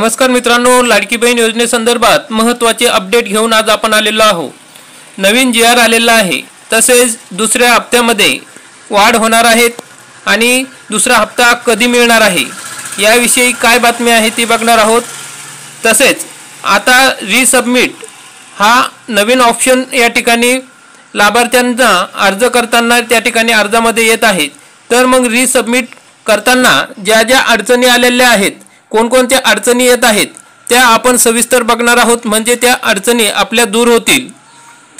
नमस्कार मित्रांनो, लाडकी बहीण योजनेसंदर्भात महत्त्वाचे अपडेट घेऊन आज आपण आलेलो आहोत। नवीन जीआर आलेला आहे। तसेच दुसऱ्या हप्त्यामध्ये वाढ होणार आहेत आणि दुसरा हप्ता कधी मिळणार आहे याविषयी काय बातमी आहे ती बघणार आहोत। तसेच आता रिसबमिट हा नवीन ऑप्शन या ठिकाणी लाभार्थ्यांना अर्ज करताना त्या ठिकाणी अर्जामध्ये येत आहे। तर मग रिसबमिट करताना ज्या ज्या अडचणी आलेल्या आहेत, कोणकोणत्या अडचणी येत आहेत त्या आपण सविस्तर बघणार आहोत, म्हणजे त्या अडचणी आपल्या दूर होतील।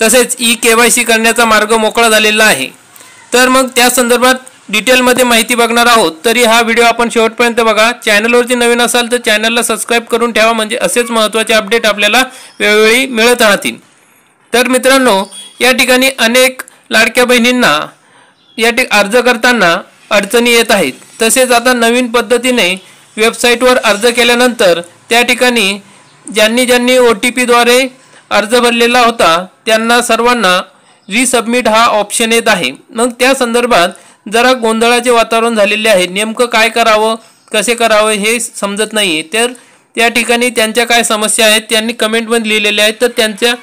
तसेच ई-केवायसी करण्याचा मार्ग मोकळा झालेला आहे। तर मग त्या संदर्भात डिटेलमध्ये माहिती बघणार आहोत। तरी हा व्हिडिओ आपण शेवटपर्यंत बघा। चॅनलवरती नवीन असाल तर चॅनलला सबस्क्राइब करून ठेवा, म्हणजे असेच महत्त्वाचे अपडेट आपल्याला वेळोवेळी मिळत राहतील। तर मित्रांनो, या ठिकाणी अनेक लाडक्या बहिणींना अर्ज करताना अडचणी येत आहेत। तसेच आता नवीन पद्धतीने वेबसाईटवर अर्ज केल्यानंतर त्या ठिकाणी ज्यांनी OTP द्वारे अर्ज भरलेला होता त्यांना सर्वांना रिसबमिट हा ऑप्शन येत आहे। मग त्या संदर्भात जरा गोंधळाचे वातावरण झालेले आहे। नेमकं काय करावं, कसे करावं हे समजत नाहीये। तर त्या ठिकाणी त्यांच्या काय समस्या आहेत त्यांनी कमेंटमध्ये लिहिलेल्या आहेत, तर त्यांच्या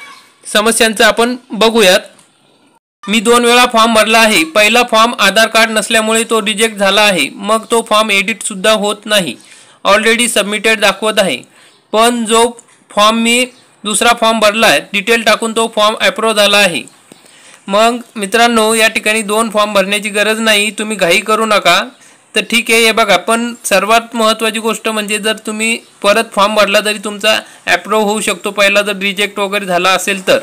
समस्यांचं आपण बघूयात। मी 2 वेळा फॉर्म भरला आहे। पहिला फॉर्म आधार कार्ड नसल्यामुळे तो रिजेक्ट झाला आहे। मग तो फॉर्म एडिट सुद्धा होत नाही, ऑलरेडी सबमिटेड दाखवत आहे। पण जो फॉर्म मी दुसरा फॉर्म भरला आहे डिटेल टाकून तो फॉर्म अप्रूव्ह झाला आहे। मग मित्रांनो, या ठिकाणी 2 फॉर्म भरण्याची गरज नाही, तुम्ही घाई करू नका। तर ठीक आहे, हे बघा। पण सर्वात महत्त्वाची गोष्ट म्हणजे जर तुम्ही परत फॉर्म भरला तरी तुमचा अप्रूव्ह होऊ शकतो, पहिला जर रिजेक्ट वगैरे झाला असेल तर।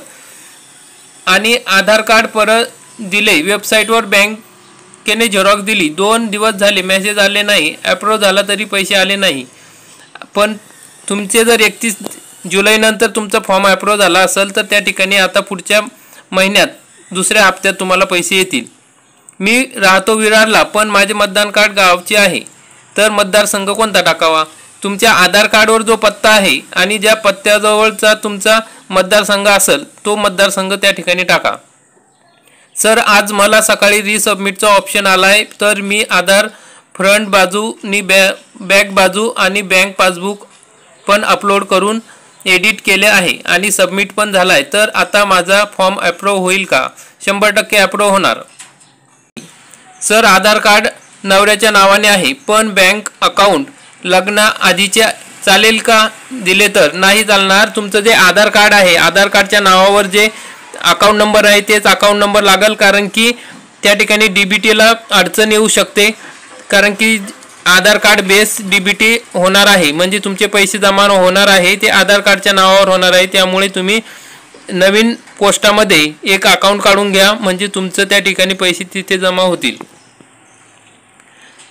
आणि आधार कार्ड परत दिले, वेबसाईटवर बँकेने झेरॉक्स दिली, 2 दिवस झाले मेसेज आले नाही, अप्रूव्ह झाला तरी पैसे आले नाही। पण तुमचे जर 31 जुलैनंतर तुमचा फॉर्म अप्रूव्ह झाला असेल तर त्या ठिकाणी आता पुढच्या महिन्यात दुसऱ्या हप्त्यात तुम्हाला पैसे येतील। मी राहतो विरारला, पण माझे मतदान कार्ड गावचे आहे। तर मतदारसंघ कोणता टाकावा? तुमच्या आधार कार्डवर जो पत्ता आहे आणि ज्या पत्त्याजवळचा तुमचा मतदारसंघ असेल तो मतदारसंघ त्या ठिकाणी टाका। सर, आज मला सकाळी रिसबमिटचा ऑप्शन आला आहे, तर मी आधार फ्रंट बाजू आणि बॅक बाजू आणि बँक पासबुक पण अपलोड करून एडिट केले आहे आणि सबमिट पण झाला आहे। तर आता माझा फॉर्म अप्रूव्ह होईल का? 100% अप्रूव्ह होणार। सर, आधार कार्ड नवऱ्याच्या नावाने आहे, पण बँक अकाउंट लग्ना आधीच्या चालेल का? दिले तर नाही चालणार। तुमचं जे आधार कार्ड आहे, आधार कार्डच्या नावावर जे अकाउंट नंबर आहे तेच अकाउंट नंबर लागेल, कारण की त्या ठिकाणी DBTला अडचण येऊ शकते, कारण की आधार कार्ड बेस DBT होणार आहे, म्हणजे तुमचे पैसे जमा होणार आहे ते आधार कार्डच्या नावावर होणार आहे। त्यामुळे तुम्ही नवीन पोस्टामध्ये एक अकाउंट काढून घ्या, म्हणजे तुमचं त्या ठिकाणी पैसे तिथे जमा होतील।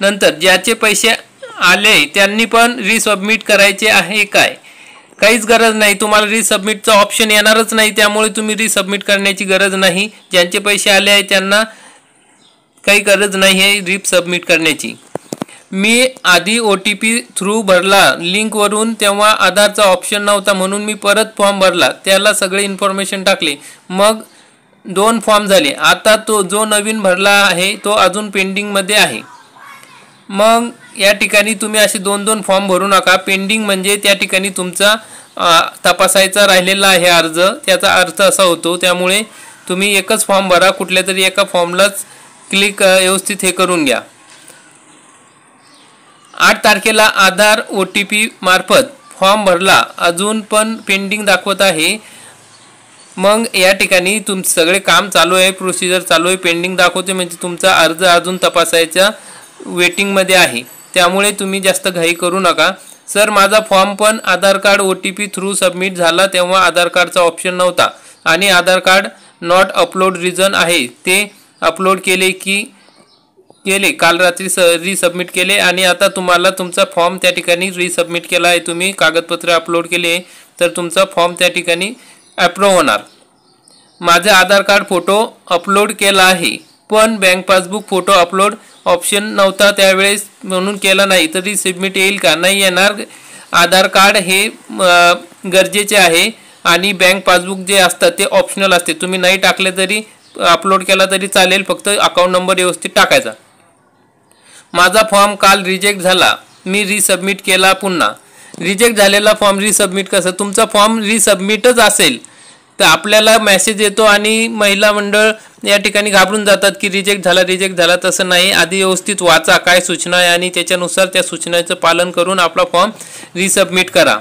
नंतर ज्याचे पैसे आले त्यांनी पण रिसबमिट करायचे आहे काय? काहीच गरज नाही, तुम्हाला रिसबमिटचा ऑप्शन येणारच नाही, त्यामुळे तुम्ही रिसबमिट करण्याची गरज नाही। ज्यांचे पैसे आले आहे त्यांना काही गरज नाही आहे रिसबमिट करण्याची। मी आधी OTP थ्रू भरला लिंकवरून, तेव्हा आधारचा ऑप्शन नव्हता म्हणून मी परत फॉर्म भरला, त्याला सगळे इन्फॉर्मेशन टाकले, मग 2 फॉर्म झाले। आता तो जो नवीन भरला आहे तो अजून पेंडिंगमध्ये आहे। मग या ठिकाणी तुम्ही असे 2-2 फॉर्म भरू नका। पेंडिंग म्हणजे त्या ठिकाणी तुमचा तपासायचा राहिलेला आहे अर्ज, त्याचा अर्थ असा होतो। त्यामुळे तुम्ही एकच फॉर्म भरा, कुठल्या तरी एका फॉर्मलाच क्लिक व्यवस्थित हे करून घ्या। 8 तारखेला आधार OTP मार्फत फॉर्म भरला, अजून पण पेंडिंग दाखवत आहे। मग या ठिकाणी सगळे काम चालू आहे, प्रोसिजर चालू आहे, पेंडिंग दाखवते म्हणजे तुमचा अर्ज अजून तपासायचा वेटिंगमध्ये आहे। त्यामुळे तुम्ही जास्त घाई करू नका। सर, माझा फॉर्म पण आधार कार्ड OTP थ्रू सबमिट झाला, तेव्हा आधार कार्डचा ऑप्शन नव्हता आणि आधार कार्ड नॉट अपलोड रिझन आहे, ते अपलोड केले काल रात्री रिसबमिट केले आणि आता तुम्हाला तुमचा फॉर्म त्या ठिकाणी रिसबमिट केला आहे, तुम्ही कागदपत्र अपलोड केले, तर तुमचा फॉर्म त्या ठिकाणी अप्रूव्ह होणार। माझे आधार कार्ड फोटो अपलोड केला आहे, पण bank passbook photo upload option नव्हता त्यावेळेस म्हणून केला नाही, तरी सबमिट येईल का? नाही येणार। आधार कार्ड हे गरजेचे आहे आणि बँक पासबुक जे असतात ते ऑप्शनल असते, तुम्ही नाही टाकले तरी अपलोड केला तरी चालेल, फक्त अकाउंट नंबर व्यवस्थित टाकायचा। माझा फॉर्म काल रिजेक्ट झाला, मी रिसबमिट केला पुन्हा। रिजेक्ट झालेला फॉर्म रिसबमिट कसं, तुमचा फॉर्म रिसबमिटच असेल तर आपल्याला मेसेज येतो आणि महिला मंडळ या ठिकाणी घाबरून जातात की रिजेक्ट झाला. तसं नाही, आधी व्यवस्थित वाचा काय सूचना आहे आणि त्याच्यानुसार त्या सूचनेचं पालन करून आपला फॉर्म रिसबमिट करा.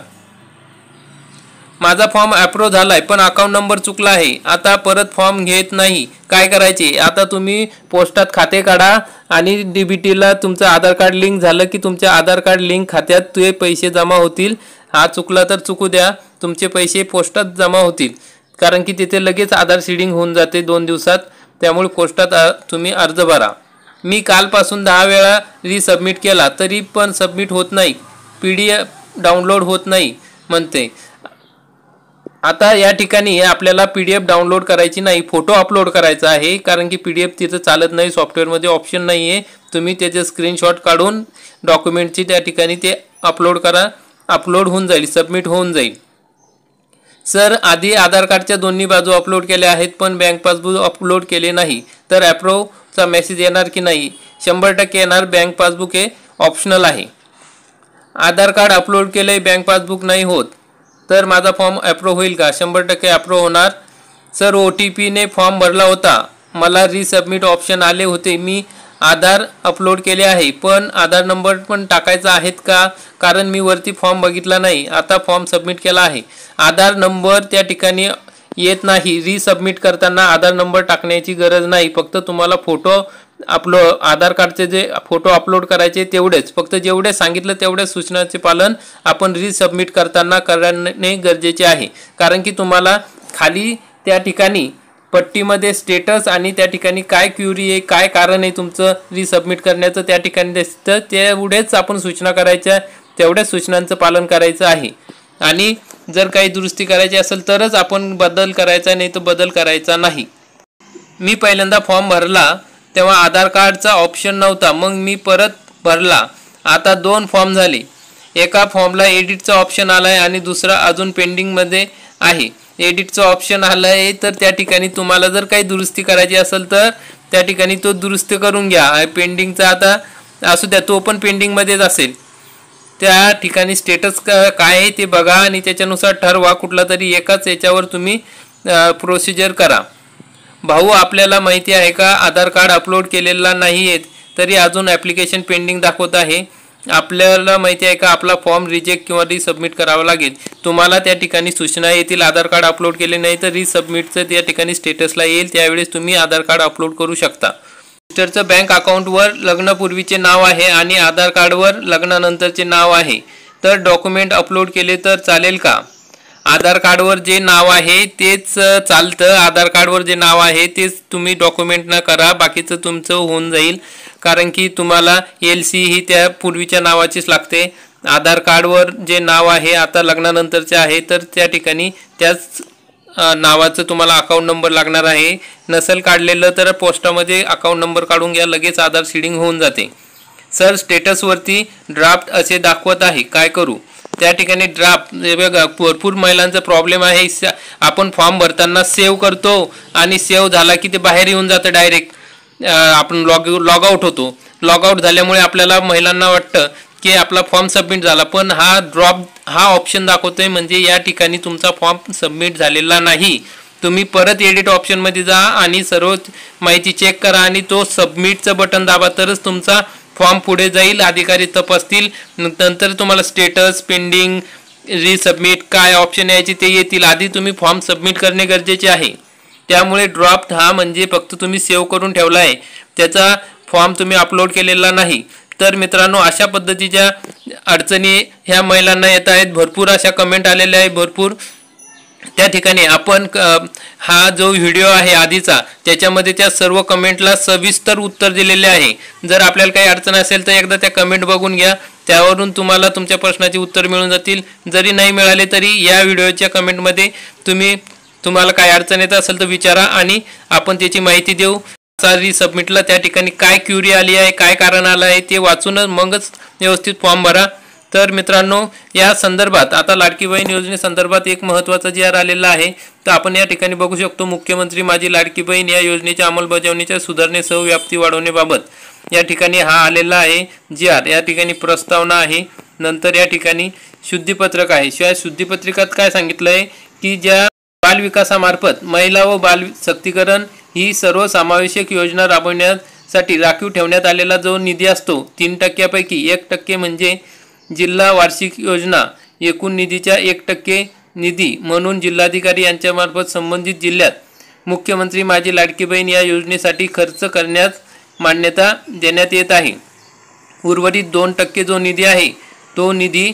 माझा फॉर्म अप्रूव्ह झाला आहे पण अकाउंट नंबर चुकला आहे, आता परत फॉर्म घेत नाही, काय करायचे. आता तुम्ही पोस्टात खाते काढा आणि DBTला तुमचं आधार कार्ड लिंक झालं की तुमच्या आधार कार्ड लिंक खात्यात ते पैसे जमा होतील. हा चुकला तर चुकू द्या, तुमचे पैसे पोस्टात जमा होतील, कारण की तिथे लगेच आधार सीडिंग होऊन जाते 2 दिवसात. त्यामुळे पोस्टात तुम्ही अर्ज भरा. मी कालपासून 10 वेळा रिसबमिट केला तरी पण सबमिट होत नाही, PDF डाउनलोड होत नाही म्हणते. आता या ठिकाणी आपल्याला PDF डाउनलोड करायची नाही, फोटो अपलोड करायचा आहे, कारण की PDF तिथं चालत नाही, सॉफ्टवेअरमध्ये ऑप्शन नाही आहे. तुम्ही त्याचे स्क्रीनशॉट काढून डॉक्युमेंटची त्या ठिकाणी ते अपलोड करा, अपलोड होऊन जाईल, सबमिट होऊन जाईल. सर आधी आधार कार्डच्या दोन्ही बाजू अपलोड केल्या आहेत पण बँक पासबुक अपलोड केले नाही तर अप्रूव्हचा मेसेज येणार की नाही. 100% येणार, बँक पासबुक हे ऑप्शनल आहे. आधार कार्ड अपलोड केले बँक पासबुक नाही होत तर माझा फॉर्म अप्रूव्ह होईल का. 100% अप्रूव्ह होणार. सर OTPने फॉर्म भरला होता, मला रिसबमिट ऑप्शन आले होते, मी आधार अपलोड केले आहे पण आधार नंबर पण टाकायचा आहेत का, कारण मी वरती फॉर्म बघितला नाही, आता फॉर्म सबमिट केला आहे. आधार नंबर त्या ठिकाणी येत नाही, रिसबमिट करताना आधार नंबर टाकण्याची गरज नाही, फक्त तुम्हाला फोटो आधार कार्डचे जे फोटो अपलोड करायचे तेवढेच, फक्त जेवढे सांगितलं तेवढ्या सूचनांचे पालन आपण रिसबमिट करताना करणे गरजेचे आहे. कारण की तुम्हाला खाली त्या ठिकाणी पट्टीमध्ये स्टेटस आणि त्या ठिकाणी काय क्युरी आहे, काय कारण आहे तुमचं रिसबमिट करण्याचं त्या ठिकाणी दिसतं, तेवढेच आपण सूचना करायच्या, तेवढ्याच सूचनांचं पालन करायचं आहे. आणि जर काही दुरुस्ती करायची असेल तरच आपण बदल करायचा, नाही तर बदल करायचा नाही. मी पहिल्यांदा फॉर्म भरला तेव्हा आधार कार्डचा ऑप्शन नव्हता, मग मी परत भरला, आता 2 फॉर्म झाले. एका फॉर्मला एडिटचा ऑप्शन आला आहे आणि दुसरा अजून पेंडिंगमध्ये आहे. एडिटचा ऑप्शन आला आहे तर त्या ठिकाणी तुम्हाला जर काही दुरुस्ती करायची असेल तर त्या ठिकाणी तो दुरुस्ती करून घ्या. पेंडिंगचा आता असू द्या, तो पण पेंडिंगमध्येच असेल. त्या ठिकाणी स्टेटस काय आहे ते बघा आणि त्याच्यानुसार ठरवा, कुठला तरी एकाच याच्यावर तुम्ही प्रोसिजर करा. भाऊ आपल्याला माहिती आहे का आधार कार्ड अपलोड केलेला नाही आहे तरी अजून ॲप्लिकेशन पेंडिंग दाखवत आहे. आपल्याला माहिती आहे का आपला फॉर्म रिजेक्ट किंवा रिसबमिट करावा लागेल. तुम्हाला त्या ठिकाणी सूचना येतील, आधार कार्ड अपलोड केले नाही तर रिसबमिटचं त्या ठिकाणी स्टेटसला येईल, त्यावेळेस तुम्ही आधार कार्ड अपलोड करू शकता. रजिस्टरचं बँक अकाउंटवर लग्नपूर्वीचे नाव आहे आणि आधार कार्डवर लग्नानंतरचे नाव आहे तर डॉक्युमेंट अपलोड केले तर चालेल का. आधार कार्डवर जे नाव आहे तेच चालतं, आधार कार्डवर जे नाव आहे तेच तुम्ही डॉक्युमेंट न करा, बाकीचं तुमचं होऊन जाईल. कारण की तुम्हाला LC ही त्या पूर्वीच्या नावाचीच लागते. आधार कार्डवर जे नाव आहे आता लग्नानंतरचे आहे तर त्या ठिकाणी त्याच नावाचं तुम्हाला अकाउंट नंबर लागणार आहे. नसेल काढलेलं तर पोस्टामध्ये अकाउंट नंबर काढून घ्या, लगेच आधार सीडिंग होऊन जाते. सर स्टेटसवरती ड्राफ्ट असे दाखवत आहे, काय करू. त्या ठिकाणी ड्राफ्ट भरपूर महिलांचा प्रॉब्लेम आहे. आपण फॉर्म भरताना सेव्ह करतो आणि सेव्ह झाला की ते बाहेर येऊन जातं, डायरेक्ट आपण लॉग आउट होतो. लॉग आउट झाल्यामुळे आपल्याला महिलांना वाटतं की आपला फॉर्म सबमिट झाला, पण हा ऑप्शन दाखवतोय म्हणजे या ठिकाणी तुमचा फॉर्म सबमिट झालेला नाही. तुम्ही परत एडिट ऑप्शनमध्ये जा आणि सर्व माहिती चेक करा आणि तो सबमिटचं बटन दाबा, तरच तुमचा फॉर्म पुढे जाईल, अधिकारी तपासतील, नंतर तुम्हाला स्टेटस, पेंडिंग, रिसबमिट काय ऑप्शन यायचे ते येतील. आधी तुम्ही फॉर्म सबमिट करणे गरजेचे आहे. त्यामुळे ड्राफ्ट हा म्हणजे फक्त तुम्ही सेव्ह करून ठेवला आहे, त्याचा फॉर्म तुम्ही अपलोड केलेला नाही. तर मित्रांनो अशा पद्धतीच्या अडचणी ह्या महिलांना येत आहेत. भरपूर अशा कमेंट आलेल्या आहे, भरपूर. त्या ठिकाणी आपण हा जो व्हिडिओ आहे आधीचा त्याच्यामध्ये त्या सर्व कमेंटला सविस्तर उत्तर दिलेले आहे. जर आपल्याला काही अडचण असेल तर एकदा त्या कमेंट बघून घ्या, त्यावरून तुम्हाला तुमच्या प्रश्नाचे उत्तर मिळून जातील. जरी नाही मिळाले तरी या व्हिडिओच्या कमेंटमध्ये तुम्हाला काय अडचण येत असेल तर विचारा आणि आपण त्याची माहिती देऊ. रिसबमिटला त्या ठिकाणी काय क्युरी आली आहे, काय कारण आलं आहे ते वाचूनच मगच व्यवस्थित फॉर्म भरा. तर मित्रांनो या संदर्भात आता लाडकी बहीण योजनेसंदर्भात एक महत्त्वाचा GR आलेला आहे. तर आपण या ठिकाणी बघू शकतो, मुख्यमंत्री माझी लाडकी बहीण या योजनेच्या अंमलबजावणीच्या सुधारणेसह व्याप्ती वाढवण्याबाबत या ठिकाणी हा आलेला आहे GR. या ठिकाणी प्रस्तावना आहे नंतर या ठिकाणी शुद्धीपत्रक आहे. शिवाय शुद्धीपत्रकात काय सांगितलं आहे की ज्या बालविकासामार्फत महिला व बाल सक्तीकरण ही सर्वसमावेशक योजना राबवण्यासाठी राखीव ठेवण्यात आलेला जो निधी असतो 3% 1% म्हणजे जिल्हा वार्षिक योजना एकूण निधीच्या 1% निधी म्हणून जिल्हाधिकारी यांच्यामार्फत संबंधित जिल्ह्यात मुख्यमंत्री माझी लाडकी बहीण या योजनेसाठी खर्च करण्यास मान्यता देण्यात येत आहे. उर्वरित 2% जो निधी आहे तो निधी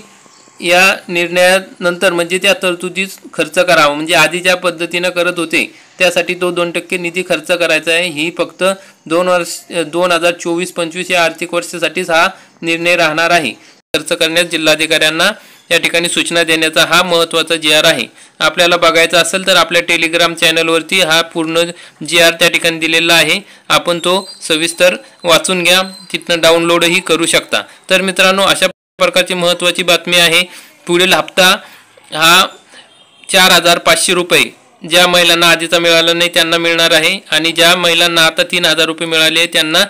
या निर्णयानंतर म्हणजे त्या तरतुदीत खर्च करावा. म्हणजे आधी ज्या पद्धतीनं करत होते त्यासाठी तो 2% निधी खर्च करायचा आहे. ही फक्त 2024-25 या आर्थिक वर्षासाठीच हा निर्णय राहणार आहे. खर्च करण्यास जिल्हाधिकाऱ्यांना या ठिकाणी सूचना देण्याचा हा महत्त्वाचा GR आहे. आपल्याला बघायचा असेल तर आपल्या टेलिग्राम चॅनलवरती हा पूर्ण GR त्या ठिकाणी दिलेला आहे. आपण तो सविस्तर वाचून घ्या, तिथनं डाउनलोडही करू शकता. तर मित्रांनो, अशा प्रकारची महत्त्वाची बातमी आहे. पुढील हप्ता हा 4,500 रुपये ज्या महिलांना आधीचा मिळाला नाही त्यांना मिळणार आहे आणि ज्या महिलांना आता 3,000 रुपये मिळाले त्यांना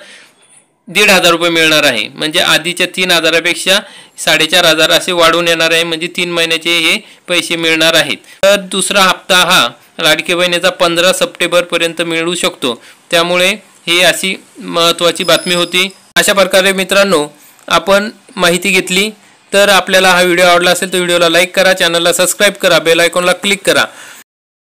1,500 रुपये मिळणार आहे. म्हणजे आधीच्या 3,000पेक्षा 4,500 असे वाढून येणार आहे. म्हणजे 3 महिन्याचे हे पैसे मिळणार आहेत. तर दुसरा हप्ता हा लाडकी बहिणीचा 15 सप्टेंबरपर्यंत मिळू शकतो. त्यामुळे ही अशी महत्त्वाची बातमी होती. अशा प्रकारे मित्रांनो आपण माहिती घेतली. तर आपल्याला हा व्हिडिओ आवडला असेल तर व्हिडिओला लाईक करा, चॅनलला सबस्क्राईब करा, बेल आयकॉनला क्लिक करा.